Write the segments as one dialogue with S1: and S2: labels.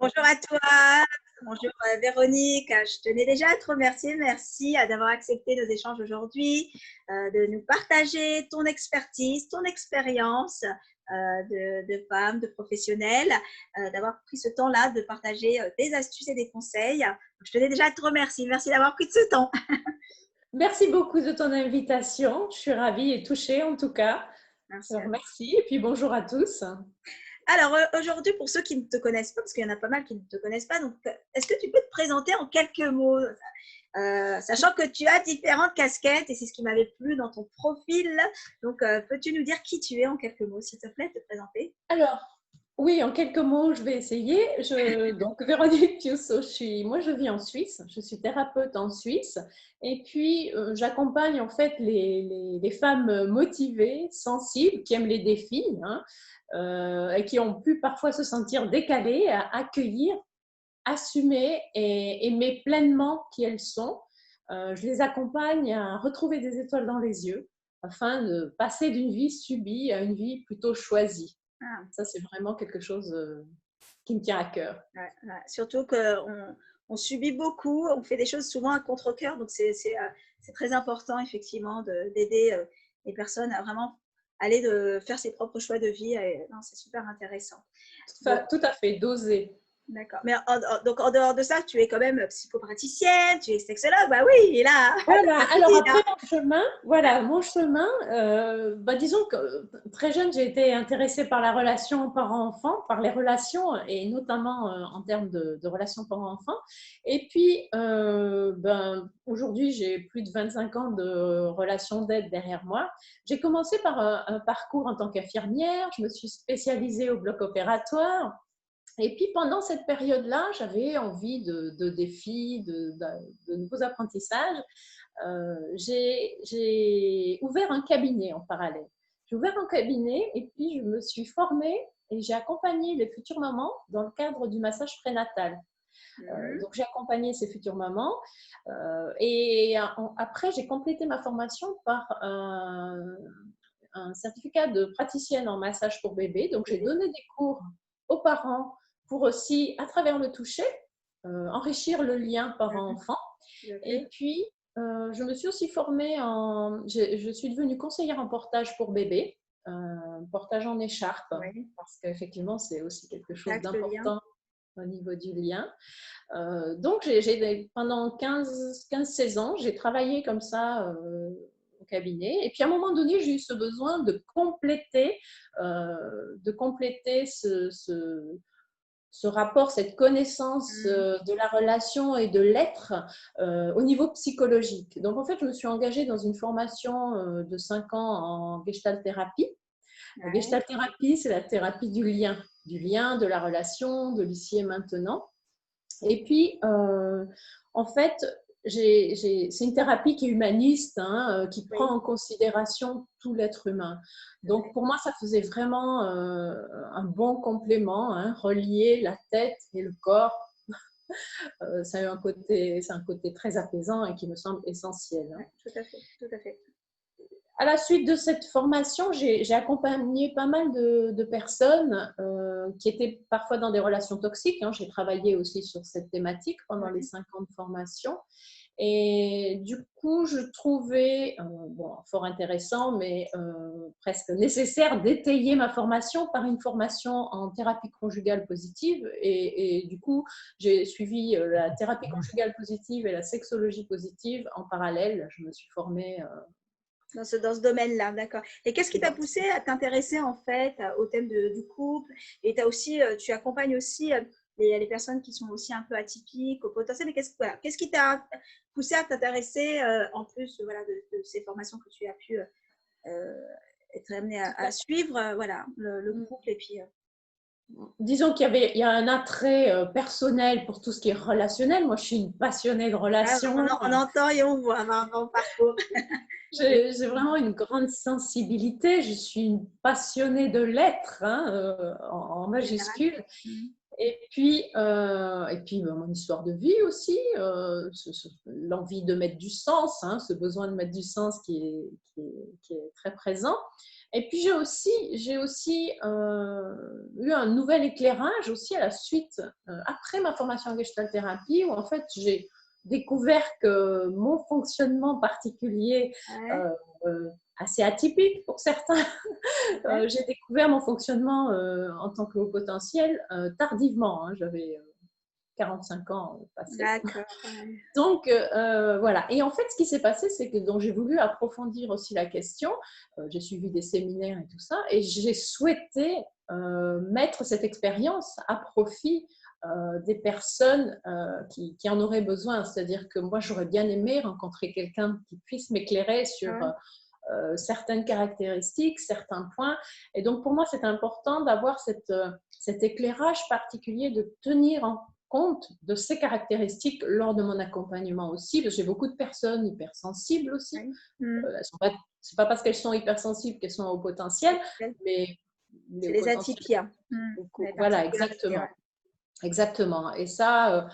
S1: Bonjour à toi, bonjour Véronique. Je tenais déjà à te remercier. Merci d'avoir accepté nos échanges aujourd'hui, de nous partager ton expertise, ton expérience de femme, de professionnelle, d'avoir pris ce temps-là de partager des astuces et des conseils. Je tenais déjà à te remercier. Merci d'avoir pris de ce temps.
S2: Merci beaucoup de ton invitation. Je suis ravie et touchée en tout cas.
S1: Merci.
S2: Alors, merci et puis bonjour à tous.
S1: Alors aujourd'hui, pour ceux qui ne te connaissent pas, parce qu'il y en a pas mal qui ne te connaissent pas, donc est-ce que tu peux te présenter en quelques mots, sachant que tu as différentes casquettes et c'est ce qui m'avait plu dans ton profil. Donc peux-tu nous dire qui tu es en quelques mots, s'il te plaît, te présenter?
S2: Alors, oui, en quelques mots, je vais essayer. Donc, Véronique Piusso, moi, je vis en Suisse. Je suis thérapeute en Suisse. Et puis, j'accompagne en fait les femmes motivées, sensibles, qui aiment les défis, hein, et qui ont pu parfois se sentir décalées, à accueillir, assumer et aimer pleinement qui elles sont. Je les accompagne à retrouver des étoiles dans les yeux afin de passer d'une vie subie à une vie plutôt choisie.
S1: Ah,
S2: Ça, c'est vraiment quelque chose qui me tient à cœur.
S1: ouais, ouais. Surtout qu'on subit beaucoup, on fait des choses souvent à contre-cœur, donc c'est très important effectivement d'aider les personnes à vraiment aller faire ses propres choix de vie. C'est super intéressant. Bon,
S2: Tout à fait, d'oser.
S1: d'accord. Mais donc, en dehors de ça, tu es quand même psychopraticienne, tu es sexologue. Bah oui, et là,
S2: Voilà,
S1: ta
S2: alors
S1: petite,
S2: après mon chemin, disons que très jeune, j'ai été intéressée par la relation parent-enfant, par les relations et notamment en termes de relations parent-enfant. Et puis, aujourd'hui, j'ai plus de 25 ans de relations d'aide derrière moi. J'ai commencé par un parcours en tant qu'infirmière, je me suis spécialisée au bloc opératoire. Et puis pendant cette période-là, j'avais envie de défis, de nouveaux apprentissages. J'ai ouvert un cabinet en parallèle. J'ai ouvert un cabinet et puis je me suis formée et j'ai accompagné les futures mamans dans le cadre du massage prénatal. Donc j'ai accompagné ces futures mamans après j'ai complété ma formation par un certificat de praticienne en massage pour bébé. Donc j'ai donné des cours aux parents pour aussi, à travers le toucher, enrichir le lien parent-enfant. Et puis, je me suis aussi formée je suis devenue conseillère en portage pour bébé, portage en écharpe,
S1: oui,
S2: parce qu'effectivement, c'est aussi quelque chose
S1: contact, le lien.
S2: d'important au niveau du lien. Donc, pendant 15-16 ans, j'ai travaillé comme ça au cabinet. Et puis, à un moment donné, j'ai eu ce besoin de compléter ce rapport, cette connaissance de la relation et de l'être au niveau psychologique. Donc, en fait, je me suis engagée dans une formation de 5 ans en gestalt thérapie. La
S1: Ouais.
S2: gestalt thérapie, c'est la thérapie du lien, de la relation, de l'ici et maintenant. Et puis, en fait, c'est une thérapie qui est humaniste, hein, qui prend
S1: Oui,
S2: en considération tout l'être humain. Donc, pour moi, ça faisait vraiment un bon complément, hein, relier la tête et le corps. C'est un côté très apaisant et qui me semble essentiel, hein.
S1: ouais, tout à fait, tout à fait.
S2: À la suite de cette formation, j'ai accompagné pas mal de personnes qui étaient parfois dans des relations toxiques, hein. J'ai travaillé aussi sur cette thématique pendant les
S1: Ouais.
S2: 5 ans de formation. Et du coup, je trouvais fort intéressant, mais presque nécessaire d'étayer ma formation par une formation en thérapie conjugale positive. Et du coup, j'ai suivi la thérapie conjugale positive et la sexologie positive en parallèle. Je me suis formée
S1: Dans ce domaine-là, d'accord. Et qu'est-ce qui t'a
S2: dans
S1: poussé à t'intéresser en fait au thème du couple? Et tu accompagnes aussi les personnes qui sont aussi un peu atypiques, au potentiel. Et qu'est-ce qui t'a poussé à t'intéresser en plus voilà, de ces formations que tu as pu être amené à suivre, voilà, le couple et puis
S2: Disons il y a un attrait personnel pour tout ce qui est relationnel. Moi, je suis une passionnée de
S1: ah,
S2: relations.
S1: on entend et on voit dans le parcours.
S2: J'ai vraiment une grande sensibilité. Je suis une passionnée de l'être, hein, en
S1: En général.
S2: majuscule. Et puis mon histoire de vie aussi, l'envie de mettre du sens, hein, ce besoin de mettre du sens qui est très présent. Et puis j'ai aussi eu un nouvel éclairage aussi à la suite, après ma formation en Gestalt thérapie, où en fait j'ai découvert que mon fonctionnement particulier,
S1: Ouais,
S2: euh, euh, assez atypique pour certains,
S1: ouais.
S2: j'ai découvert mon fonctionnement en tant que haut potentiel tardivement. Hein, j'avais 45 ans passés.
S1: D'accord. Ouais.
S2: Donc, voilà. Et en fait, ce qui s'est passé, c'est que donc, j'ai voulu approfondir aussi la question. J'ai suivi des séminaires et tout ça. Et j'ai souhaité mettre cette expérience à profit des personnes qui en auraient besoin. C'est-à-dire que moi, j'aurais bien aimé rencontrer quelqu'un qui puisse m'éclairer sur
S1: Ouais.
S2: certaines caractéristiques, certains points. Et donc, pour moi, c'est important d'avoir cet éclairage particulier, de tenir en compte de ces caractéristiques lors de mon accompagnement aussi, parce que j'ai beaucoup de personnes hypersensibles aussi.
S1: Ouais. Mm.
S2: C'est pas parce qu'elles sont hypersensibles qu'elles sont au potentiel, mais les
S1: C'est
S2: hauts
S1: les
S2: potentiels.
S1: atypies. Hein. Les
S2: Voilà,
S1: particularités.
S2: exactement.
S1: Ouais.
S2: Exactement. Et ça,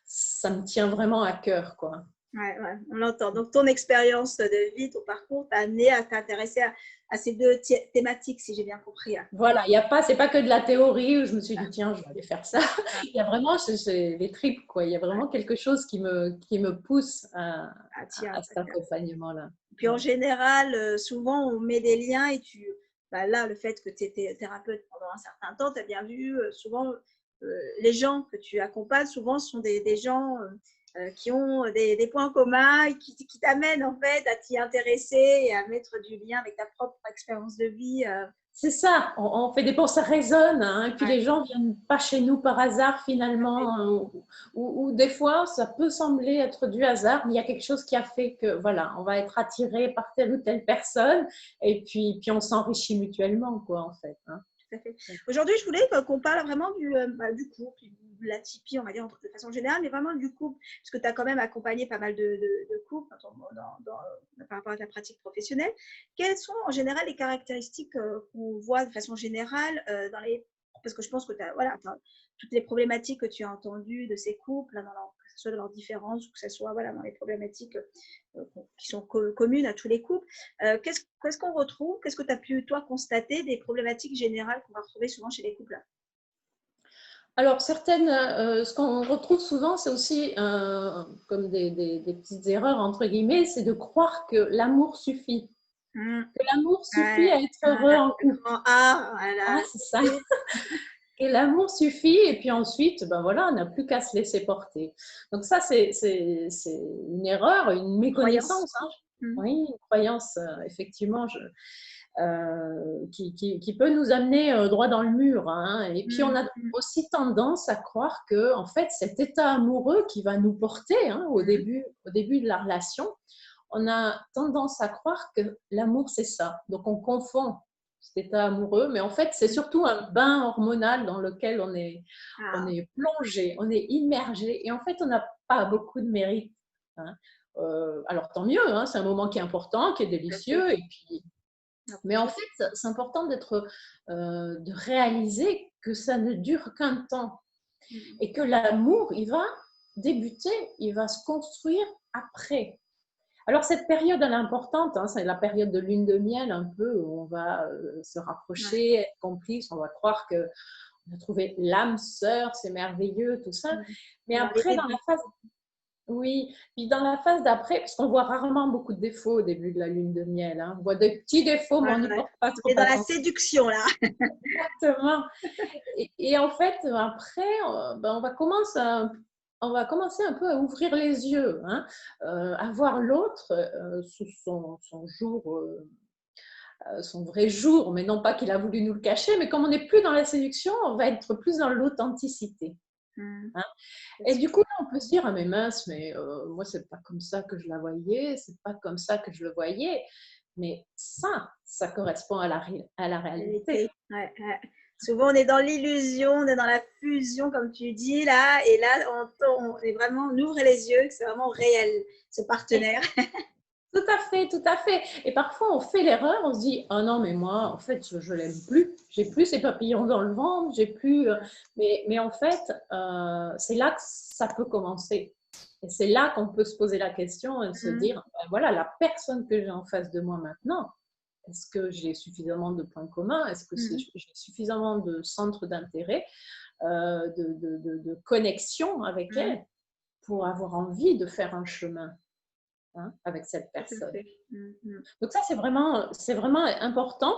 S2: ça me tient vraiment à cœur, quoi.
S1: Ouais, ouais, on l'entend. Donc, ton expérience de vie, ton parcours t'a amené à t'intéresser à ces deux thématiques, si j'ai bien compris. Hein.
S2: Voilà, c'est pas que de la théorie où je me suis dit, tiens, je vais aller faire ça.
S1: Ah,
S2: Il y a vraiment, c'est les tripes, quoi. Il y a
S1: ouais.
S2: vraiment quelque chose qui me pousse
S1: Ah, tiens,
S2: à cet accompagnement-là.
S1: puis en général, souvent, on met des liens et bah là, le fait que tu étais thérapeute pendant un certain temps, tu as bien vu, souvent, les gens que tu accompagnes, souvent, sont des gens qui ont des points communs et qui t'amènent en fait à t'y intéresser et à mettre du lien avec ta propre expérience de vie.
S2: C'est ça, on fait des bons, ça résonne, hein, et puis
S1: Ouais,
S2: les gens viennent pas chez nous par hasard finalement, hein, ou des fois ça peut sembler être du hasard, mais il y a quelque chose qui a fait que voilà, on va être attiré par telle ou telle personne, et puis on s'enrichit mutuellement, quoi, en fait. Hein.
S1: tout à fait. Aujourd'hui, je voulais qu'on parle vraiment du couple, de la typie, on va dire de façon générale, mais vraiment du couple, parce que tu as quand même accompagné pas mal de couples par rapport à ta pratique professionnelle. Quelles sont en général les caractéristiques qu'on voit de façon générale dans les. Parce que je pense que tu as, voilà, toutes les problématiques que tu as entendues de ces couples, que ce soit dans leurs différences ou que ce soit voilà, dans les problématiques qui sont communes à tous les couples. Qu'est-ce qu'on retrouve? Qu'est-ce que tu as pu, toi, constater des problématiques générales qu'on va retrouver souvent chez les couples?
S2: Alors, ce qu'on retrouve souvent, c'est aussi comme des petites erreurs, entre guillemets, c'est de croire que l'amour suffit. Que l'amour suffit
S1: Ouais,
S2: à être heureux en
S1: le
S2: couple.
S1: grand A,
S2: Ah,
S1: voilà.
S2: c'est ça. Et l'amour suffit, et puis ensuite, ben voilà, on n'a plus qu'à se laisser porter. Donc ça, c'est une erreur, une
S1: Croyance.
S2: méconnaissance. Hein.
S1: Mm.
S2: Oui, une croyance, effectivement, qui peut nous amener droit dans le mur. Hein. Et puis, on
S1: Mm.
S2: a aussi tendance à croire que, en fait, cet état amoureux qui va nous porter hein, au début de la relation, on a tendance à croire que l'amour, c'est ça. Donc, on confond cet état amoureux, mais en fait, c'est surtout un bain hormonal dans lequel on
S1: Ah,
S2: est plongé, on est immergé, et en fait, on n'a pas beaucoup de mérite. Hein. Alors, tant mieux, hein, c'est un moment qui est important, qui est
S1: tout à fait.
S2: délicieux, et puis mais en fait, c'est important de réaliser que ça ne dure qu'un temps
S1: Mm.
S2: et que l'amour, il va débuter, il va se construire après. Alors cette période, elle est importante, hein, c'est la période de lune de miel un peu où on va se
S1: Ouais.
S2: rapprocher, être complice, on va croire que on a trouvé l'âme sœur, c'est merveilleux, tout ça.
S1: Mm.
S2: Mais
S1: Dans les
S2: après, dans la
S1: débuts.
S2: phase oui, puis dans la phase d'après, parce qu'on voit rarement beaucoup de défauts au début de la lune de miel, hein. On voit des petits défauts, mais
S1: Ouais,
S2: on n'y
S1: ouais.
S2: porte pas
S1: On
S2: trop
S1: est dans la
S2: attention.
S1: séduction, là.
S2: Exactement. Et en fait, après, ben, on va commencer un peu à ouvrir les yeux, hein, à voir l'autre sous son jour, son vrai jour, mais non pas qu'il a voulu nous le cacher, mais comme on n'est plus dans la séduction, on va être plus dans l'authenticité.
S1: Mm.
S2: Hein. Et du coup, là, on peut se dire, ah mais mince, mais moi, c'est pas comme ça que je la voyais, c'est pas comme ça que je le voyais. Mais ça correspond à la réalité.
S1: Réalité. Ouais, ouais. Souvent, on est dans l'illusion, on est dans la fusion, comme tu dis, là. Et là, on est vraiment, on ouvre les yeux, que c'est vraiment réel, ce
S2: Et
S1: partenaire.
S2: tout à fait, tout à fait. Et parfois, on fait l'erreur, on se dit, ah non, mais moi, en fait, je l'aime plus. J'ai plus ces papillons dans le ventre, j'ai plus. Mais en fait, c'est là que ça peut commencer. Et c'est là qu'on peut se poser la question et se
S1: Mm.
S2: dire, ben voilà, la personne que j'ai en face de moi maintenant, est-ce que j'ai suffisamment de points communs? Est-ce que j'ai suffisamment de centres d'intérêt, de connexion avec elle pour avoir envie de faire un chemin avec cette personne? Donc ça, c'est vraiment important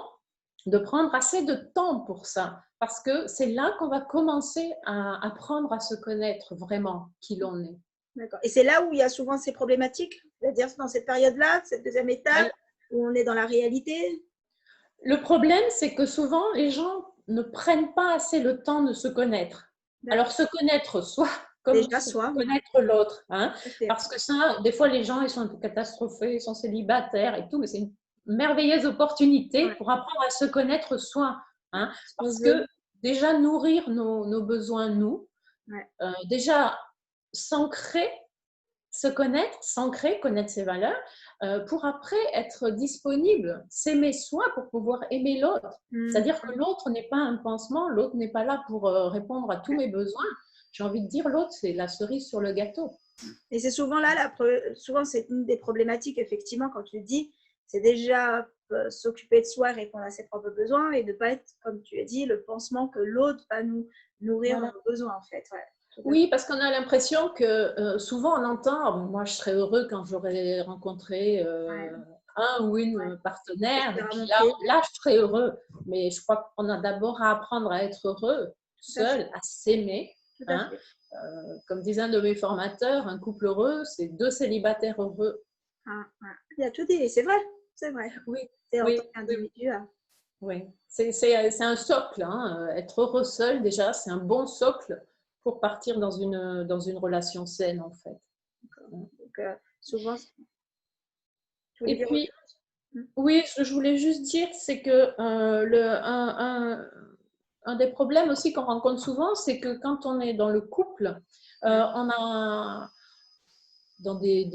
S2: de prendre assez de temps pour ça, parce que c'est là qu'on va commencer à apprendre à se connaître vraiment qui l'on est.
S1: D'accord. Et c'est là où il y a souvent ces problématiques, c'est-à-dire dans cette période-là, cette deuxième étape, où on est dans la réalité?
S2: Le problème, c'est que souvent, les gens ne prennent pas assez le temps de se connaître. Alors, se connaître soi, comme
S1: déjà soi,
S2: connaître l'autre. Parce que ça, des fois, les gens, ils sont un peu catastrophés, ils sont célibataires et tout, mais c'est une merveilleuse opportunité pour apprendre à se connaître soi. Parce que déjà, nourrir nos besoins, déjà s'ancrer, se connaître, s'ancrer, connaître ses valeurs, pour après être disponible, s'aimer soi pour pouvoir aimer l'autre. C'est-à-dire que l'autre n'est pas un pansement, l'autre n'est pas là pour répondre à tous mes besoins. J'ai envie de dire, l'autre, c'est la cerise sur le gâteau.
S1: Et c'est souvent là, souvent c'est une des problématiques, effectivement, quand tu dis, c'est déjà s'occuper de soi, répondre à ses propres besoins et ne pas être, comme tu as dit, le pansement que l'autre va nous nourrir nos besoins, en fait.
S2: Oui, parce qu'on a l'impression que souvent on entend, moi je serais heureux quand j'aurais rencontré un ou une partenaire, et puis là je serais heureux. Mais je crois qu'on a d'abord à apprendre à être heureux, seul, à s'aimer. Comme disait un de mes formateurs, un couple heureux, c'est deux célibataires heureux.
S1: Il y a tout dit, c'est vrai, c'est vrai.
S2: Oui,
S1: c'est en tant qu'individu.
S2: Oui, c'est un socle. Être heureux seul, déjà, c'est un bon socle pour partir dans une relation saine, en fait.
S1: Donc, souvent.
S2: Et puis, oui, ce que je voulais juste dire, c'est que un des problèmes aussi qu'on rencontre souvent, c'est que quand on est dans le couple, on a dans des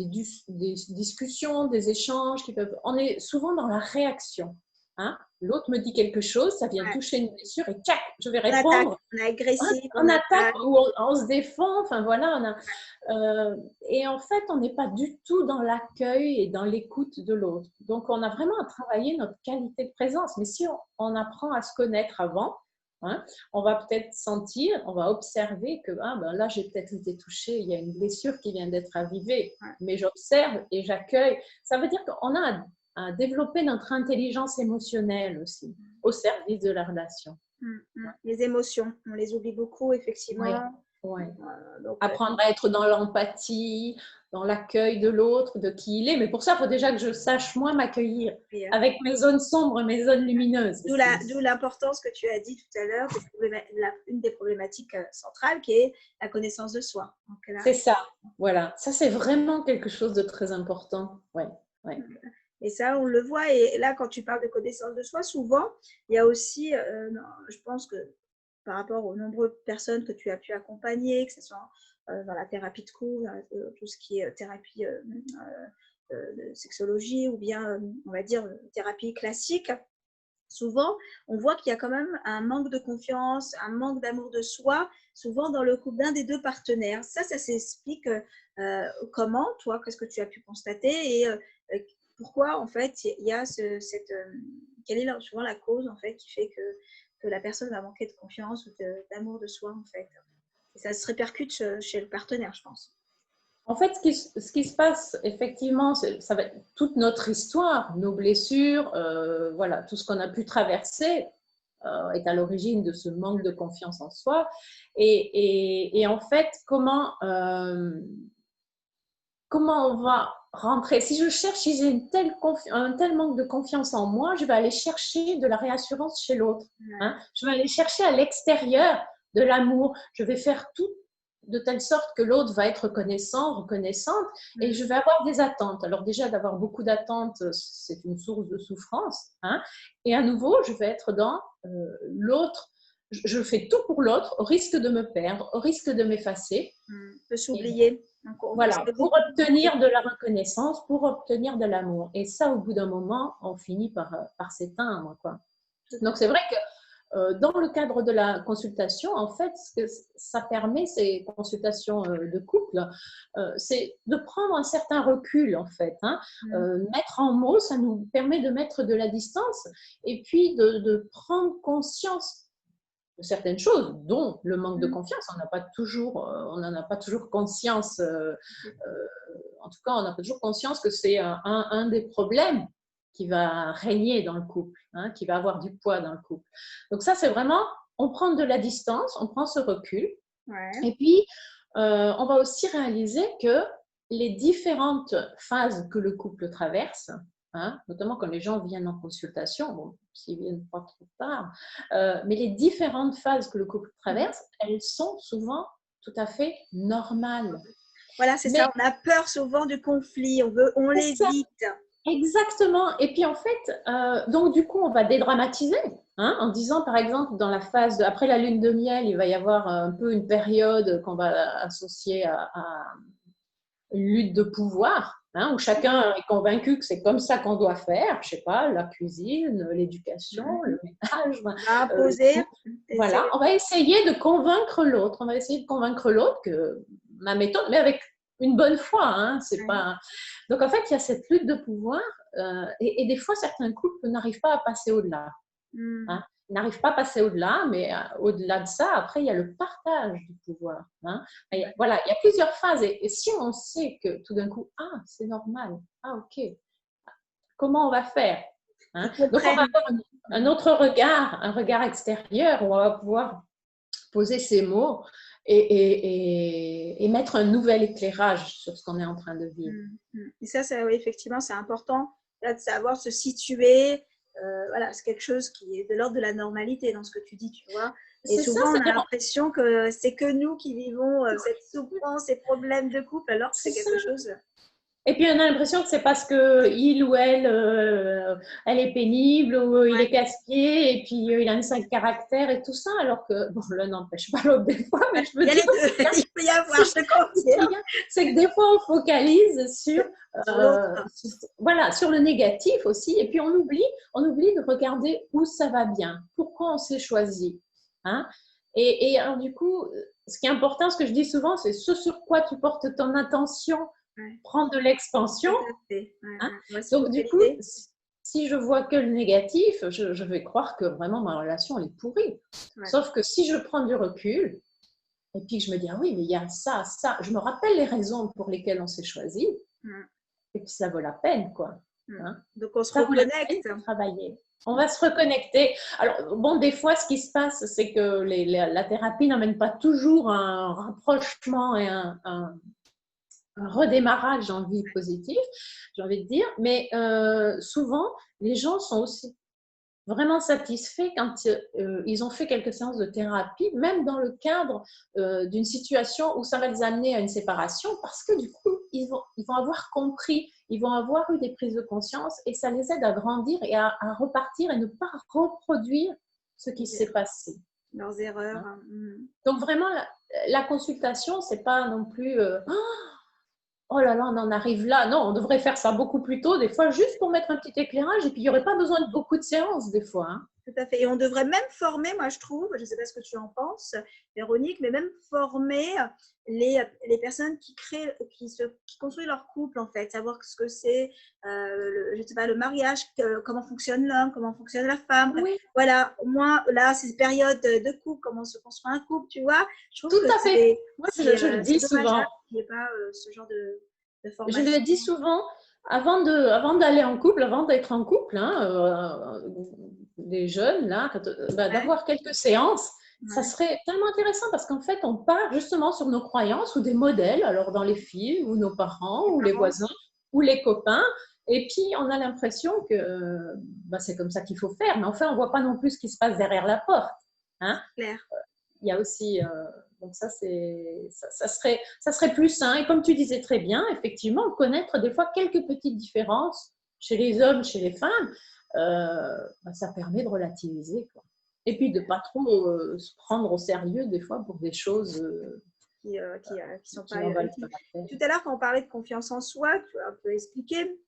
S2: discussions, des échanges on est souvent dans la réaction. L'autre me dit quelque chose, ça vient toucher une blessure et tchac, je vais répondre.
S1: On est agressif.
S2: On attaque ou on se défend. Enfin voilà, et en fait, on n'est pas du tout dans l'accueil et dans l'écoute de l'autre. Donc, on a vraiment à travailler notre qualité de présence. Mais si on apprend à se connaître avant, on va peut-être sentir, on va observer que là, j'ai peut-être été touchée, il y a une blessure qui vient d'être avivée, mais j'observe et j'accueille. Ça veut dire qu'on a à développer notre intelligence émotionnelle aussi, au service de la relation.
S1: Les émotions, on les oublie beaucoup, effectivement.
S2: Oui. Donc, apprendre à être dans l'empathie, dans l'accueil de l'autre, de qui il est. Mais pour ça, il faut déjà que je sache moi m'accueillir avec mes zones sombres, mes zones lumineuses.
S1: D'où l'importance que tu as dit tout à l'heure, une des problématiques centrales qui est la connaissance de soi.
S2: C'est ça, voilà. Ça, c'est vraiment quelque chose de très important. Ouais.
S1: Et ça, on le voit. Et là, quand tu parles de connaissance de soi, souvent, il y a aussi, je pense que par rapport aux nombreuses personnes que tu as pu accompagner, que ce soit dans la thérapie de couple, tout ce qui est thérapie de sexologie ou bien, on va dire, thérapie classique, souvent, on voit qu'il y a quand même un manque de confiance, un manque d'amour de soi, souvent dans le couple d'un des deux partenaires. Ça s'explique comment, toi, qu'est-ce que tu as pu constater et pourquoi, en fait, il y a quelle est souvent la cause, en fait, qui fait que la personne va manquer de confiance ou d'amour de soi, en fait. Et ça se répercute chez le partenaire, je pense.
S2: En fait, ce qui se passe, effectivement, ça va être toute notre histoire, nos blessures, voilà, tout ce qu'on a pu traverser est à l'origine de ce manque de confiance en soi. Et en fait, comment on va rentrer? Si j'ai un tel manque de confiance en moi, je vais aller chercher de la réassurance chez l'autre. Je vais aller chercher à l'extérieur de l'amour. Je vais faire tout de telle sorte que l'autre va être reconnaissante, et je vais avoir des attentes. Alors déjà, d'avoir beaucoup d'attentes, c'est une source de souffrance. Et à nouveau, je vais être dans l'autre. Je fais tout pour l'autre, au risque de me perdre, au risque de m'effacer.
S1: De s'oublier.
S2: Voilà, pour obtenir de la reconnaissance, pour obtenir de l'amour. Et ça, au bout d'un moment, on finit par s'éteindre, quoi. Donc, c'est vrai que dans le cadre de la consultation, en fait, ce que ça permet, ces consultations de couple, c'est de prendre un certain recul, en fait. Hein. Mettre en mots, ça nous permet de mettre de la distance et puis de prendre conscience de certaines choses, dont le manque de confiance. On n'en a pas toujours conscience. En tout cas, on n'a pas toujours conscience que c'est un des problèmes qui va régner dans le couple, hein, qui va avoir du poids dans le couple. Donc ça, c'est vraiment, on prend de la distance, on prend ce recul.
S1: Ouais.
S2: Et puis, on va aussi réaliser que les différentes phases que le couple traverse, hein, notamment quand les gens viennent en consultation, bon, s'ils viennent pas trop tard, mais les différentes phases que le couple traverse, elles sont souvent tout à fait normales.
S1: Voilà, c'est ça. On a peur souvent du conflit. On l'évite.
S2: Exactement. Et puis en fait, donc du coup, on va dédramatiser, hein, en disant par exemple dans la phase après la lune de miel, il va y avoir un peu une période qu'on va associer à une lutte de pouvoir, hein, où chacun est convaincu que c'est comme ça qu'on doit faire, je sais pas, la cuisine, l'éducation, le ménage.
S1: Imposer.
S2: Voilà, on va essayer de convaincre l'autre. On va essayer de convaincre l'autre que ma méthode, mais avec une bonne foi, hein, c'est pas. Donc en fait, il y a cette lutte de pouvoir, et des fois certains couples n'arrivent pas à passer au-delà. Hein. Ils n'arrivent pas à passer au-delà, mais au-delà de ça, après il y a le partage du pouvoir. Hein. Voilà, il y a plusieurs phases, et si on sait que tout d'un coup, ah, c'est normal, ah ok, comment on va faire? Hein. Donc on va avoir un autre regard, un regard extérieur, où on va pouvoir poser ces mots et mettre un nouvel éclairage sur ce qu'on est en train de vivre.
S1: Et ça, oui, effectivement, c'est important là, de savoir se situer. Voilà, c'est quelque chose qui est de l'ordre de la normalité dans ce que tu dis, tu vois. Et souvent, on a l'impression que c'est que nous qui vivons cette souffrance, ces problèmes de couple, alors que c'est quelque chose…
S2: Et puis on a l'impression que c'est parce qu'il ou elle, elle est pénible ou il est casse-pied et puis il a un sale caractère et tout ça, alors que, bon, l'un n'empêche pas l'autre des fois, mais je veux dire…
S1: Il peut y avoir, je te confirme.
S2: C'est que des fois on focalise sur voilà, sur le négatif aussi, et puis on oublie de regarder où ça va bien, pourquoi on s'est choisi. Hein. Et alors du coup, ce qui est important, ce que je dis souvent, c'est ce sur quoi tu portes ton attention. Prendre de l'expansion. Hein. Donc, du coup, si je vois que le négatif, je vais croire que vraiment ma relation elle est pourrie. Sauf que si je prends du recul et puis que je me dis, ah oui, mais il y a ça, je me rappelle les raisons pour lesquelles on s'est choisi, et puis ça vaut la peine, quoi. Hein.
S1: Donc, on se reconnecte.
S2: Travailler. On va se reconnecter. Alors, bon, des fois, ce qui se passe, c'est que la thérapie n'amène pas toujours un rapprochement et un redémarrage en vie positive, j'ai envie de dire, mais souvent, les gens sont aussi vraiment satisfaits quand ils ont fait quelques séances de thérapie, même dans le cadre d'une situation où ça va les amener à une séparation, parce que du coup, ils vont avoir compris, ils vont avoir eu des prises de conscience et ça les aide à grandir et à repartir et ne pas reproduire ce qui s'est passé.
S1: Leurs erreurs.
S2: Hein. Donc vraiment, la consultation, c'est pas non plus… oh là là, on en arrive là. Non, on devrait faire ça beaucoup plus tôt, des fois, juste pour mettre un petit éclairage. Et puis, il n'y aurait pas besoin de beaucoup de séances, des fois. Hein.
S1: Tout à fait. Et on devrait même former, moi, je trouve, je ne sais pas ce que tu en penses, Véronique, mais même former les personnes qui construisent leur couple, en fait. Savoir ce que c'est, je ne sais pas, le mariage, comment fonctionne l'homme, comment fonctionne la femme.
S2: Oui.
S1: Voilà, au moins, là, ces périodes de couple, comment se construit un couple, tu vois.
S2: Je trouve tout à fait. Moi, je le dis souvent.
S1: Il n'y ait pas ce genre de formation.
S2: Je le dis souvent, avant d'aller en couple, avant d'être en couple, hein, des jeunes, là, d'avoir quelques séances, ça serait tellement intéressant parce qu'en fait, on part justement sur nos croyances ou des modèles, alors dans les films, ou nos parents, ou les voisins, ou les copains, et puis on a l'impression que c'est comme ça qu'il faut faire, mais enfin, on ne voit pas non plus ce qui se passe derrière la porte. Hein.
S1: Clair.
S2: Il y a aussi… donc ça serait plus sain. Et comme tu disais très bien, effectivement, connaître des fois quelques petites différences chez les hommes, chez les femmes, ça permet de relativiser, quoi. Et puis de ne pas trop se prendre au sérieux des fois pour des choses
S1: qui sont pas… Tout à l'heure, quand on parlait de confiance en soi, tu as un peu expliqué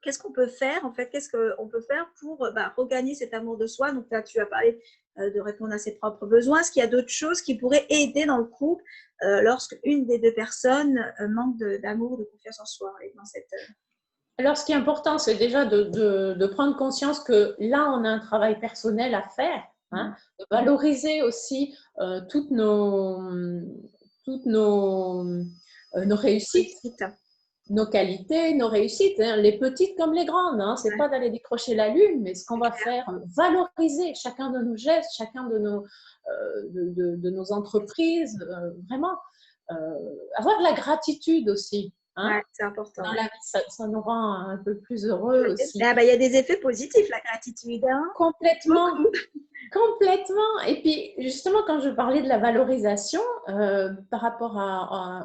S1: qu'est-ce qu'on peut faire en fait? Qu'est-ce qu'on peut faire pour regagner cet amour de soi? Donc là, tu as parlé de répondre à ses propres besoins. Est-ce qu'il y a d'autres choses qui pourraient aider dans le couple lorsque une des deux personnes manque d'amour, de confiance en soi et dans cette…
S2: Alors, ce qui est important, c'est déjà de prendre conscience que là, on a un travail personnel à faire, hein, de valoriser aussi toutes nos réussites, nos qualités, nos réussites, hein, les petites comme les grandes. Hein, c'est pas d'aller décrocher la lune, mais ce qu'on va faire, valoriser chacun de nos gestes, chacun de nos entreprises, vraiment avoir de la gratitude aussi. Hein.
S1: Ouais, c'est important.
S2: Dans la vie, ça nous rend un peu plus heureux aussi.
S1: Il y a des effets positifs, la gratitude. Hein.
S2: Complètement. Complètement. Et puis, justement, quand je parlais de la valorisation, par rapport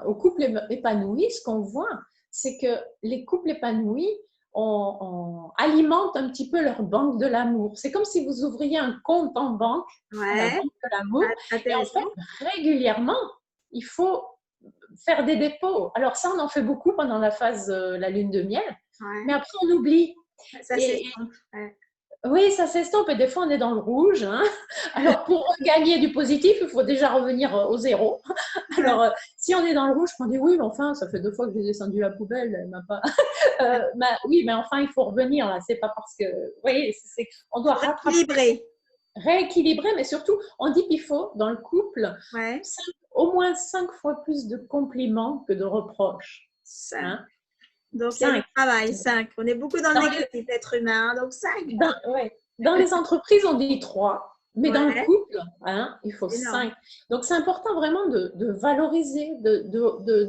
S2: au couple épanoui, ce qu'on voit, c'est que les couples épanouis alimentent un petit peu leur banque de l'amour. C'est comme si vous ouvriez un compte en banque, la banque de l'amour, et en fait, régulièrement, il faut faire des dépôts. Alors ça, on en fait beaucoup pendant la phase la lune de miel, mais après, on oublie.
S1: Ça s'estompe.
S2: Oui, ça s'estompe et des fois, on est dans le rouge. Hein. Alors, pour gagner du positif, il faut déjà revenir au zéro. Alors, si on est dans le rouge, on dit oui, mais enfin, ça fait 2 fois que j'ai descendu la poubelle, elle m'a pas… oui, mais enfin, il faut revenir là. C'est pas parce que… Oui, on doit rééquilibrer, mais surtout, on dit qu'il faut, dans le couple, au moins 5 fois plus de compliments que de reproches. Hein.
S1: Donc, il y a du travail, 5. On est beaucoup dans le négatif, être humain, donc 5.
S2: Dans les entreprises, on dit 3, mais dans le couple, hein, il faut 5. Donc, c'est important vraiment de valoriser,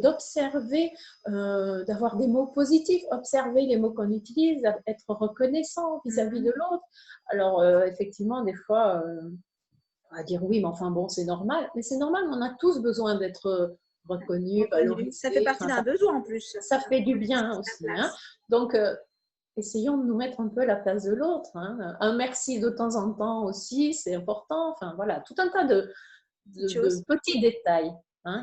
S2: d'observer, d'avoir des mots positifs, observer les mots qu'on utilise, être reconnaissant vis-à-vis de l'autre. Alors, effectivement, des fois, on va dire oui, mais enfin bon, c'est normal. Mais c'est normal, on a tous besoin d'être reconnus, valorisés.
S1: Ça fait partie d'un besoin en plus.
S2: Ça fait du bien aussi. Hein. Donc, essayons de nous mettre un peu à la place de l'autre. Hein. Un merci de temps en temps aussi, c'est important. Enfin, voilà, tout un tas de petits détails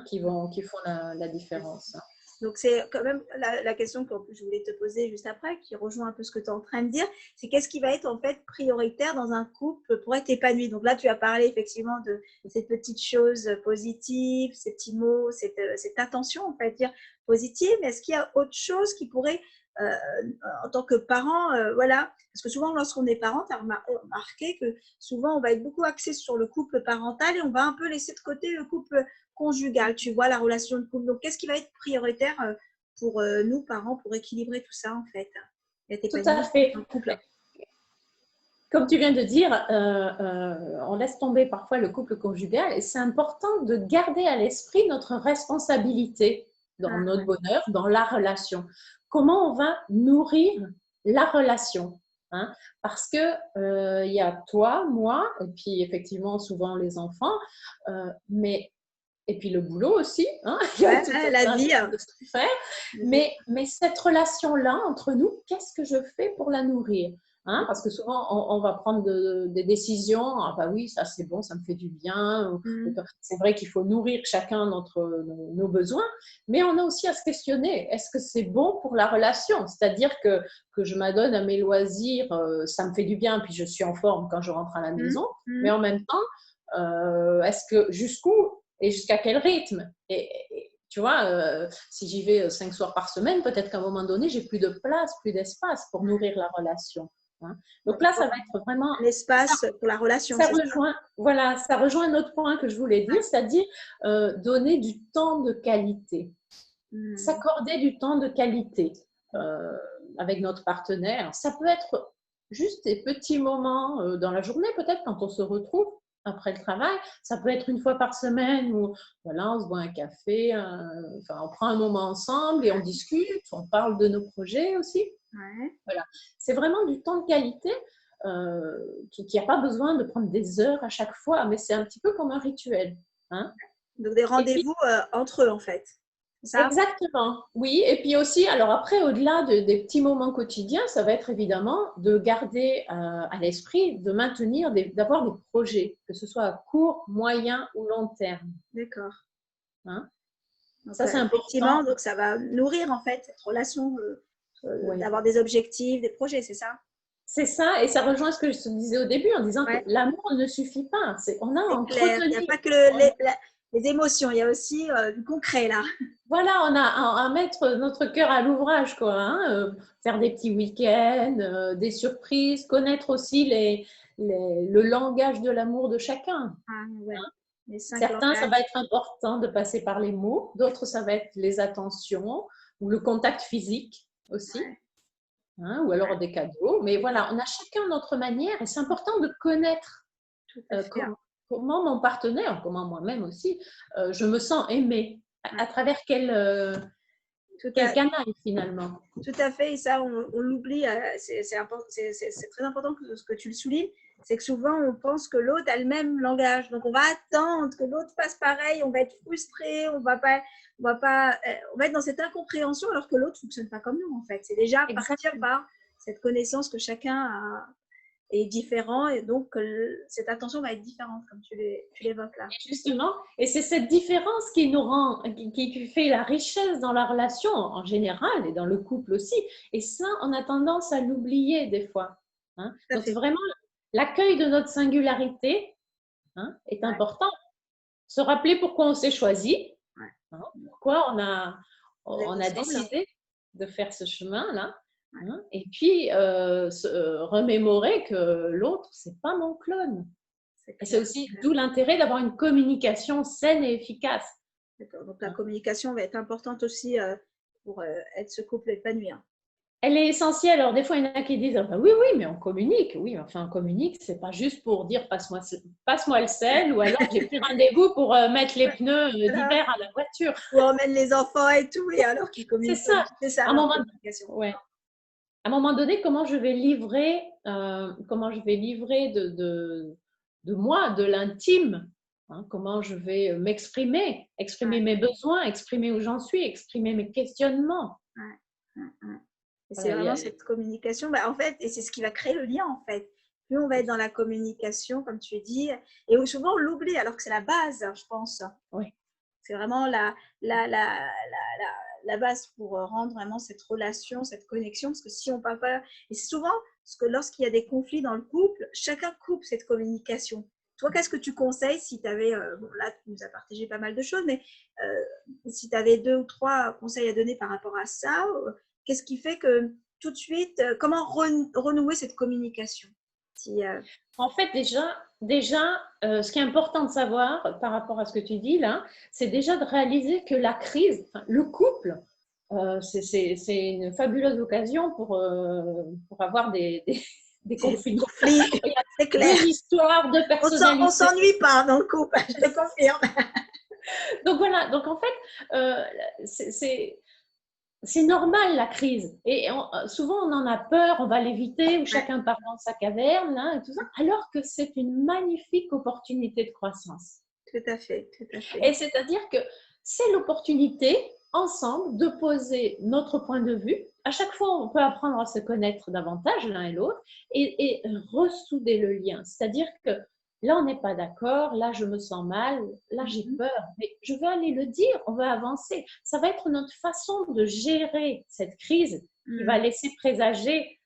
S2: qui font la différence.
S1: Donc, c'est quand même la question que je voulais te poser juste après, qui rejoint un peu ce que tu es en train de dire, c'est qu'est-ce qui va être en fait prioritaire dans un couple pour être épanoui. Donc là, tu as parlé effectivement de ces petites choses positives, ces petits mots, cette attention, on va dire, positive. Mais est-ce qu'il y a autre chose qui pourrait, en tant que parent, voilà, parce que souvent, lorsqu'on est parent, tu as remarqué que souvent, on va être beaucoup axé sur le couple parental et on va un peu laisser de côté le couple conjugale, tu vois, la relation de couple. Donc, qu'est-ce qui va être prioritaire pour nous, parents, pour équilibrer tout ça, en fait?
S2: Tout à fait. Comme tu viens de dire, on laisse tomber parfois le couple conjugal et c'est important de garder à l'esprit notre responsabilité dans notre bonheur, dans la relation. Comment on va nourrir la relation? Hein? Parce que y a toi, moi, et puis effectivement souvent les enfants, et puis le boulot aussi, hein,
S1: la vie.
S2: Mais cette relation-là entre nous, qu'est-ce que je fais pour la nourrir? Hein, parce que souvent, on va prendre des décisions. Ah bah oui, ça c'est bon, ça me fait du bien. C'est vrai qu'il faut nourrir chacun nos besoins, mais on a aussi à se questionner. Est-ce que c'est bon pour la relation? C'est-à-dire que je m'adonne à mes loisirs, ça me fait du bien, puis je suis en forme quand je rentre à la maison. Mais en même temps, est-ce que jusqu'où et jusqu'à quel rythme? Et tu vois, si j'y vais 5 soirs par semaine, peut-être qu'à un moment donné, j'ai plus de place, plus d'espace pour nourrir la relation. Hein. Donc là, ça va être vraiment…
S1: L'espace pour la relation.
S2: Ça rejoint un autre point que je voulais dire, c'est-à-dire donner du temps de qualité. S'accorder du temps de qualité avec notre partenaire. Ça peut être juste des petits moments dans la journée, peut-être quand on se retrouve après le travail. Ça peut être une fois par semaine où voilà, on se boit un café, on prend un moment ensemble et on discute, on parle de nos projets aussi. Voilà. C'est vraiment du temps de qualité qui n'a pas besoin de prendre des heures à chaque fois, mais c'est un petit peu comme un rituel. Hein.
S1: Donc des rendez-vous entre eux en fait.
S2: Ça? Exactement, oui. Et puis aussi, alors après, au-delà des petits moments quotidiens, ça va être évidemment de garder à l'esprit, de maintenir, d'avoir des projets, que ce soit à court, moyen ou long terme.
S1: D'accord.
S2: Hein?
S1: Ça, c'est important. Donc, ça va nourrir en fait cette relation
S2: Oui.
S1: d'avoir des objectifs, des projets, c'est ça?
S2: C'est ça, et ça rejoint ce que je te disais au début en disant que
S1: Ouais,
S2: l'amour ne suffit pas. On a à
S1: c'est clair. Il n'y a
S2: entretenir.
S1: pas que les émotions, il y a aussi du concret là.
S2: Voilà, on a à mettre notre cœur à l'ouvrage, quoi. Hein, faire des petits week-ends, des surprises, connaître aussi le langage de l'amour de chacun.
S1: Ah, ouais. Les 5
S2: Certains, ça va
S1: langages.
S2: être important de passer par les mots, d'autres, ça va être les attentions ou le contact physique aussi.
S1: Ouais,
S2: Hein, ou alors des cadeaux. Mais voilà, on a chacun notre manière et c'est important de connaître
S1: tout à fait.
S2: comment mon partenaire, comment moi-même aussi, je me sens aimée
S1: Ouais.
S2: à travers
S1: Tout
S2: quel
S1: à,
S2: canal finalement.
S1: Tout à fait, et ça, on l'oublie. C'est très important ce que tu le soulignes. C'est que souvent, on pense que l'autre a le même langage. Donc, on va attendre que l'autre fasse pareil. On va être frustré. On va être dans cette incompréhension alors que l'autre ne fonctionne pas comme nous, en fait. C'est déjà partir
S2: Exactement.
S1: par cette connaissance que chacun est différent. Et donc, cette attention va être différente, comme tu l'évoques là.
S2: Justement, et c'est cette différence qui nous rend, qui fait la richesse dans la relation en général et dans le couple aussi. Et ça, on a tendance à l'oublier des fois. Hein.
S1: Tout à
S2: Donc,
S1: fait.
S2: vraiment, l'accueil de notre singularité, hein, est
S1: Ouais,
S2: important. Se rappeler pourquoi on s'est choisi,
S1: ouais.
S2: hein, pourquoi
S1: Vous êtes
S2: on a
S1: ensemble.
S2: décidé de faire ce chemin-là.
S1: Ouais,
S2: Hein, et puis, remémorer que l'autre, c'est pas mon clone.
S1: c'est
S2: Et c'est
S1: clair.
S2: aussi d'où l'intérêt d'avoir une communication saine et efficace.
S1: D'accord. Donc, la communication va être importante aussi pour être ce couple épanoui. Hein.
S2: Elle est essentielle. Alors, des fois, il y en a qui disent, ah ben oui, oui, mais on communique. Oui, enfin, on communique, c'est pas juste pour dire passe-moi le sel, ou alors j'ai pris rendez-vous pour mettre les pneus
S1: Voilà.
S2: d'hiver à la voiture.
S1: Ou emmène les enfants et tout, et alors qu'ils
S2: C'est
S1: communiquent pas du
S2: ça.
S1: tout. C'est ça
S2: À un
S1: leur
S2: moment,
S1: communication.
S2: ouais. À un moment donné, comment je vais livrer de moi, de l'intime, hein, comment je vais m'exprimer, exprimer
S1: Ouais,
S2: mes besoins, exprimer où j'en suis, exprimer mes questionnements.
S1: ouais, ouais, ouais. Et c'est
S2: Voilà,
S1: vraiment cette communication, bah, en fait, et c'est ce qui va créer le lien, en fait. Plus on va être dans la communication, comme tu dis, et souvent on l'oublie, alors que c'est la base, je pense.
S2: oui,
S1: C'est vraiment la base pour rendre vraiment cette relation, cette connexion. Parce que si on parle pas, et c'est souvent parce que lorsqu'il y a des conflits dans le couple, chacun coupe cette communication. Toi, qu'est-ce que tu conseilles si tu avais, bon là tu nous as partagé pas mal de choses, mais si tu avais 2 ou 3 conseils à donner par rapport à ça, qu'est-ce qui fait que tout de suite, comment renouer cette communication si,
S2: en fait, déjà ce qui est important de savoir par rapport à ce que tu dis là, c'est déjà de réaliser que la crise, enfin, le couple, c'est une fabuleuse occasion pour avoir des
S1: des
S2: conflits.
S1: conflits,
S2: Il y a
S1: c'est clair.
S2: deux histoires, deux
S1: On
S2: personnalités.
S1: s'ennuie pas dans le couple, je te confirme.
S2: Donc voilà, donc en fait, c'est normal la crise. Et souvent on en a peur, on va l'éviter, ou
S1: Ouais,
S2: chacun part dans sa caverne, hein, et tout ça, alors que c'est une magnifique opportunité de croissance.
S1: tout à fait, tout à fait.
S2: Et c'est-à-dire que c'est l'opportunité, ensemble, de poser notre point de vue. À chaque fois, on peut apprendre à se connaître davantage l'un et l'autre et ressouder le lien. C'est-à-dire que là, on n'est pas d'accord, là, je me sens mal, là, j'ai peur, mais je vais aller le dire, on va avancer. Ça va être notre façon de gérer cette crise qui va laisser présager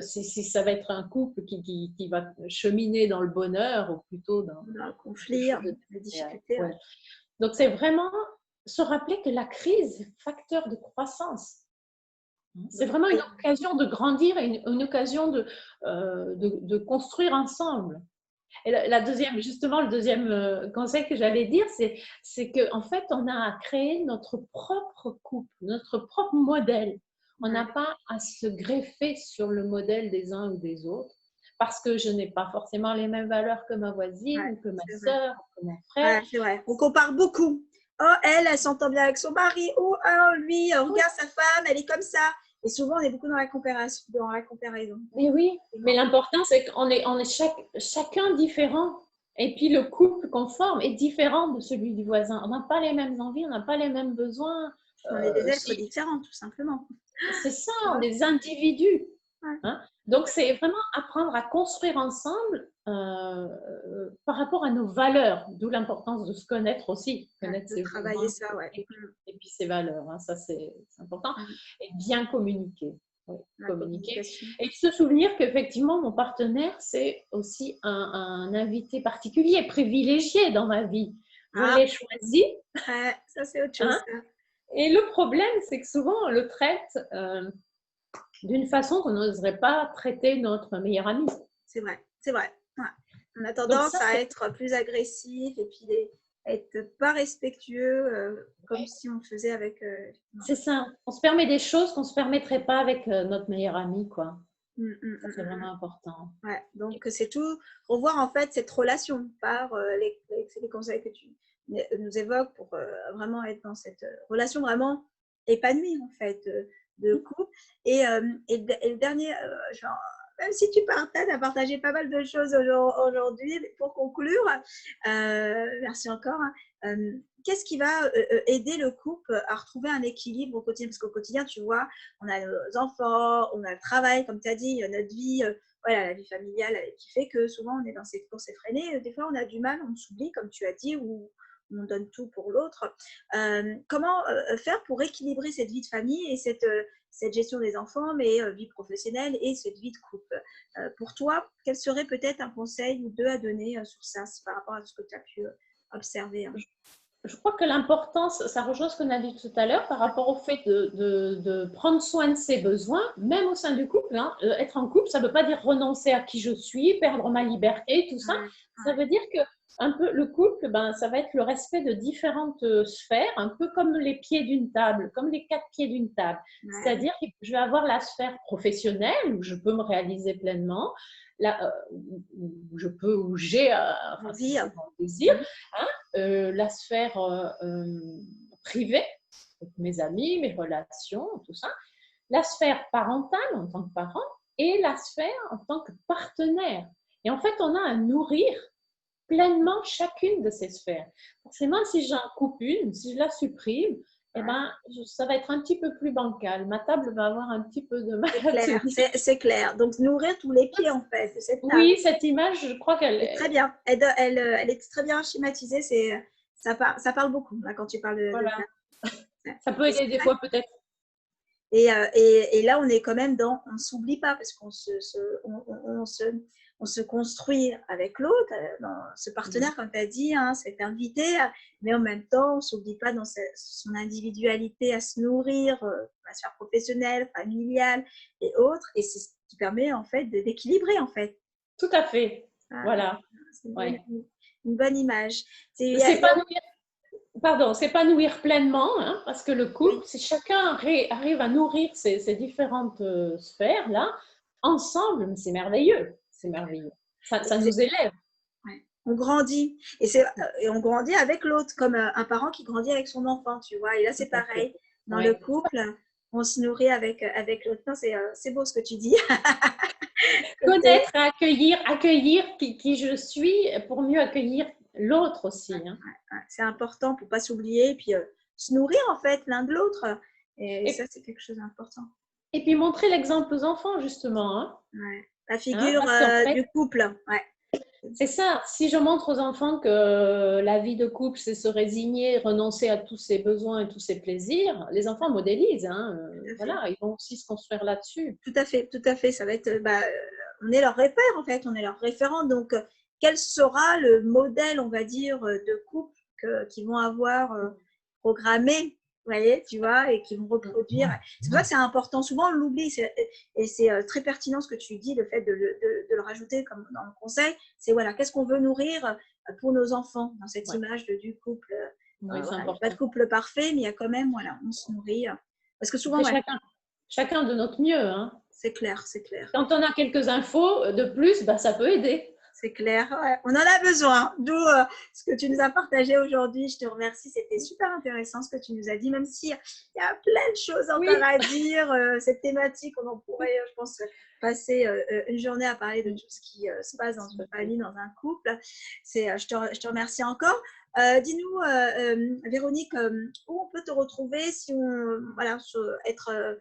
S2: si ça va être un couple qui va cheminer dans le bonheur ou plutôt dans
S1: Dans le
S2: quelque
S1: conflit,
S2: chose de
S1: les difficultés.
S2: ouais. Donc, c'est vraiment se rappeler que la crise est facteur de croissance. C'est
S1: Donc,
S2: vraiment une
S1: oui,
S2: occasion de grandir et une occasion de construire ensemble. Et justement, le deuxième conseil que j'allais dire, c'est qu'en fait, on a à créer notre propre couple, notre propre modèle. On n'a
S1: ouais,
S2: pas à se greffer sur le modèle des uns ou des autres, parce que je n'ai pas forcément les mêmes valeurs que ma voisine,
S1: ouais,
S2: ou que ma
S1: c'est vrai.
S2: sœur, ou que mon frère.
S1: Ouais, c'est vrai. On compare beaucoup. Oh, elle s'entend bien avec son mari. Oh, lui,
S2: Oui,
S1: regarde sa femme, elle est comme ça. Et souvent, on est beaucoup dans la comparaison.
S2: mais oui, mais
S1: Effectivement.
S2: l'important, c'est on est chacun différent. Et puis le couple qu'on forme est différent de celui du voisin. On n'a pas les mêmes envies, on n'a pas les mêmes besoins.
S1: On est des êtres
S2: Si,
S1: différents, tout simplement.
S2: c'est ça,
S1: Tu
S2: on
S1: vois?
S2: est des individus.
S1: Ouais.
S2: Hein. Donc c'est vraiment apprendre à construire ensemble par rapport à nos valeurs, d'où l'importance de se connaître aussi,
S1: Ouais,
S2: connaître
S1: de
S2: ses
S1: travailler
S2: besoins
S1: ça, ouais.
S2: et puis ses valeurs, hein, ça c'est important,
S1: Mm.
S2: et bien communiquer. Oui,
S1: La
S2: communiquer.
S1: communication.
S2: Et se souvenir qu'effectivement, mon partenaire, c'est aussi un invité particulier, privilégié dans ma vie. Je
S1: Ah,
S2: l'ai choisi,
S1: ouais, ça c'est autre chose,
S2: hein,
S1: ça.
S2: et le problème, c'est que souvent, on le traite d'une façon qu'on n'oserait pas traiter notre meilleur ami.
S1: C'est vrai, c'est vrai. Ouais. On a
S2: Donc ça,
S1: tendance à
S2: c'est
S1: être plus agressif et puis être pas respectueux, comme si on le faisait avec.
S2: c'est ça. On se permet des choses qu'on ne se permettrait pas avec notre meilleur ami, quoi. Ça, c'est
S1: Mm.
S2: vraiment important.
S1: Ouais. Donc c'est tout revoir en fait cette relation par les conseils que tu nous évoques pour vraiment être dans cette relation vraiment épanouie en fait de couple. Et le dernier, genre, même si tu as partagé pas mal de choses aujourd'hui, mais pour conclure, merci encore. Hein, qu'est-ce qui va aider le couple à retrouver un équilibre au quotidien? Parce qu'au quotidien, tu vois, on a nos enfants, on a le travail, comme tu as dit, notre vie. Voilà, la vie familiale qui fait que souvent on est dans cette course effrénée. Des fois, on a du mal, on s'oublie, comme tu as dit, ou on donne tout pour l'autre. Comment faire pour équilibrer cette vie de famille et cette gestion des enfants, mais vie professionnelle et cette vie de couple? Pour toi, quel serait peut-être un conseil ou deux à donner sur ça par rapport à ce que tu as pu observer? Hein?
S2: Je crois que l'importance, ça rejoint ce qu'on a dit tout à l'heure par rapport au fait de prendre soin de ses besoins, même au sein du couple. Hein. Être en couple, ça ne veut pas dire renoncer à qui je suis, perdre ma liberté, tout ça. Ça veut dire que un peu, le couple, ben, ça va être le respect de différentes sphères, un peu comme les pieds d'une table, comme les quatre pieds d'une table. C'est-à-dire que je vais avoir la sphère professionnelle où je peux me réaliser pleinement, là, où je peux, où j'ai, enfin, si c'est mon désir, hein, la sphère privée, avec mes amis, mes relations, tout ça, la sphère parentale en tant que parent et la sphère en tant que partenaire. Et en fait, on a à nourrir pleinement chacune de ces sphères. Forcément, si j'en coupe une, si je la supprime, eh ben, ça va être un petit peu plus bancal. Ma table va avoir un petit peu de mal à tenir.
S1: C'est clair. Donc, nourrir tous les pieds, en fait, de cette table.
S2: Oui, cette image, je crois qu'elle
S1: est très bien. Elle est très bien schématisée. Ça parle beaucoup, là, quand tu parles de
S2: voilà.
S1: ça.
S2: Ça peut aider des fois peut-être.
S1: Et là, on est quand même dans, on ne s'oublie pas parce qu'on on se construit avec l'autre, dans ce partenaire, comme tu as dit, hein, cet invité, mais en même temps, on ne s'oublie pas dans son individualité à se nourrir, la sphère professionnelle, familiale et autres. Et c'est ce qui permet en fait d'équilibrer en fait.
S2: Tout à fait.
S1: Ah,
S2: Voilà.
S1: c'est
S2: Ouais.
S1: une bonne image.
S2: S'épanouir pleinement, hein, parce que le couple,
S1: Oui.
S2: si chacun arrive à nourrir ces différentes sphères-là, ensemble, c'est merveilleux. C'est merveilleux. Ça nous élève.
S1: Ouais. On grandit et on grandit avec l'autre, comme un parent qui grandit avec son enfant, tu vois. Et là, c'est
S2: Tout à fait.
S1: pareil. Dans le
S2: Ouais.
S1: couple, on se nourrit avec l'autre. C'est beau ce que tu dis.
S2: Connaître, accueillir qui je suis pour mieux accueillir l'autre aussi. Hein.
S1: C'est important pour ne pas s'oublier et puis se nourrir en fait l'un de l'autre. Et ça,
S2: Et,
S1: c'est quelque chose d'important.
S2: et puis montrer l'exemple aux enfants, justement. Hein.
S1: Ouais. La
S2: Hein,
S1: figure
S2: parce qu'en fait,
S1: du couple. Ouais.
S2: c'est ça. Si je montre aux enfants que la vie de couple, c'est se résigner, renoncer à tous ses besoins et tous ses plaisirs, les enfants modélisent. Hein. Voilà, ils vont aussi se construire là-dessus.
S1: Tout à fait, tout à fait. Ça va être, on est leur repère en fait, on est leur référent. Donc, quel sera le modèle, on va dire, de couple qu'ils vont avoir programmé, vous voyez, tu vois, et qui vont reproduire. C'est pour ça que c'est important. Souvent, on l'oublie, et c'est très pertinent ce que tu dis, le fait de le rajouter comme dans le conseil. C'est voilà, qu'est-ce qu'on veut nourrir pour nos enfants dans cette image du couple.
S2: Oui, c'est
S1: Voilà, il n'y a
S2: important.
S1: pas de couple parfait, mais il y a quand même, voilà, on se nourrit. Parce que souvent,
S2: chacun de notre mieux. Hein.
S1: C'est clair, c'est clair.
S2: Quand on a quelques infos de plus, bah, ça peut aider.
S1: C'est clair, ouais. On en a besoin. D'où ce que tu nous as partagé aujourd'hui. Je te remercie. C'était super intéressant ce que tu nous as dit, même s'il y a plein de choses encore à dire. Cette thématique, on en pourrait, je pense, passer une journée à parler de tout ce qui se passe dans une famille, dans un couple. Je te remercie encore. Dis-nous, Véronique, où on peut te retrouver si on, voilà, être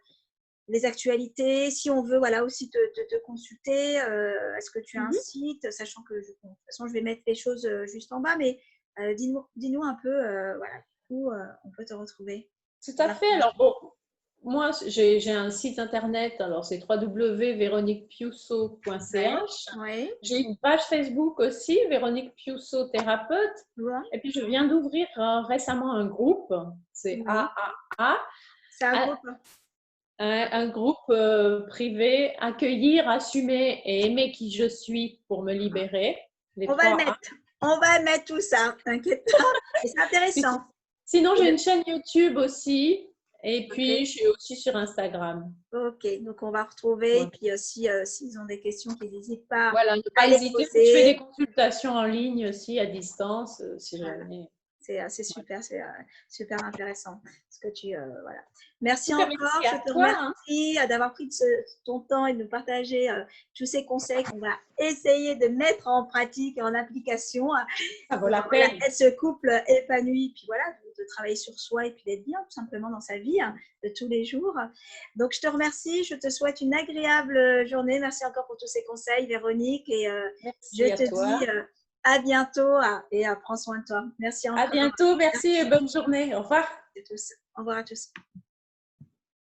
S1: les actualités. Si on veut voilà, aussi te consulter, est-ce que tu as un site, sachant que de toute façon, je vais mettre les choses juste en bas, mais dis-nous un peu voilà, où on peut te retrouver.
S2: Tout à fait. Alors, bon, moi, j'ai un site internet, alors c'est www.véroniquepiusso.ch.
S1: Oui.
S2: J'ai une page Facebook aussi, Véronique Piusso thérapeute.
S1: Ouais.
S2: Et puis, je viens d'ouvrir récemment un groupe, c'est
S1: Oui.
S2: AAA.
S1: C'est un groupe.
S2: Un groupe privé, accueillir, assumer et aimer qui je suis pour me libérer.
S1: On va le mettre tout ça, t'inquiète pas. C'est intéressant.
S2: Sinon, j'ai une chaîne YouTube aussi. Et puis, je suis aussi sur Instagram.
S1: Ok, donc on va retrouver. Et puis aussi, s'ils ont des questions, qu'ils n'hésitent pas
S2: voilà, ne pas hésiter. Je fais des consultations en ligne aussi, à distance, si jamais.
S1: C'est super, c'est super intéressant. Ce que voilà. Merci
S2: encore,
S1: encore, je te remercie d'avoir pris ton temps et de nous partager tous ces conseils qu'on va essayer de mettre en pratique et en application.
S2: Ça vaut la peine.
S1: Être ce couple épanoui, puis voilà, de travailler sur soi et puis d'être bien tout simplement dans sa vie de tous les jours. Donc, je te remercie, je te souhaite une agréable journée. Merci encore pour tous ces conseils, Véronique. Et je te dis à bientôt et prends soin de toi. Merci encore.
S2: À bientôt, merci et bonne journée. Au revoir.
S1: Au revoir à tous.